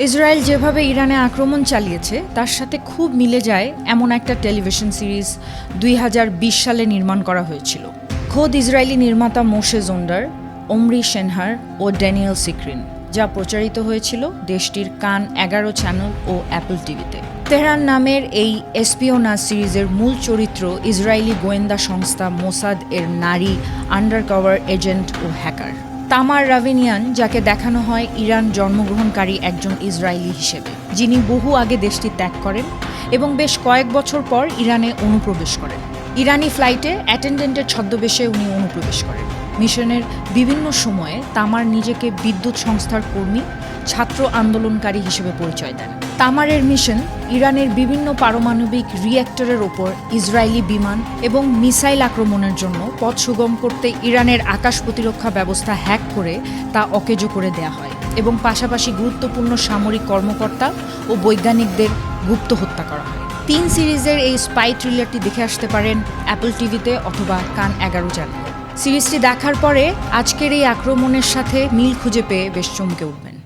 Israel যেভাবে ইরানে আক্রমণ চালিয়েছে তার সাথে খুব মিলে যায় এমন একটা টেলিভিশন সিরিজ ২০২০ সালে নির্মাণ করা হয়েছিল। খোদ ইসরায়েলি নির্মাতা মোশে জোন্ডার, ওমরি শেনহার ও ড্যানিয়েল সিক্রিন, যা প্রচারিত হয়েছিল দেশটির কান ১১ চ্যানেল ও অ্যাপল টিভিতে। তেহরান নামের এই এসপিওনাজ সিরিজের মূল চরিত্র ইসরায়েলি গোয়েন্দা সংস্থা মোসাদ এর নারী আন্ডারকভার এজেন্ট ও হ্যাকার তামার রাভিনিয়ান, যাকে দেখানো হয় ইরান জন্মগ্রহণকারী একজন ইসরায়েলি হিসেবে, যিনি বহু আগে দেশটি ত্যাগ করেন এবং বেশ কয়েক বছর পর ইরানে অনুপ্রবেশ করেন। ইরানি ফ্লাইটে অ্যাটেন্ডেন্টের ছদ্মবেশে উনি অনুপ্রবেশ করেন। মিশনের বিভিন্ন সময়ে তামার নিজেকে বিদ্যুৎ সংস্থার কর্মী, ছাত্র আন্দোলনকারী হিসেবে পরিচয় দেন। তামারের মিশন ইরানের বিভিন্ন পারমাণবিক রিঅ্যাক্টরের ওপর ইসরায়েলি বিমান এবং মিসাইল আক্রমণের জন্য পথ সুগম করতে ইরানের আকাশ প্রতিরক্ষা ব্যবস্থা হ্যাক করে তা অকেজো করে দেয়া হয় এবং পাশাপাশি গুরুত্বপূর্ণ সামরিক কর্মকর্তা ও বৈজ্ঞানিকদের গুপ্ত হত্যা করা হয়। ৩ সিরিজের এই স্পাই থ্রিলারটি দেখে আসতে পারেন অ্যাপল টিভিতে অথবা কান ১১ চ্যানেলে। সিরিজটি দেখার পরে আজকের এই আক্রমণের সাথে মিল খুঁজে পেয়ে বেশ চমকে উঠবেন।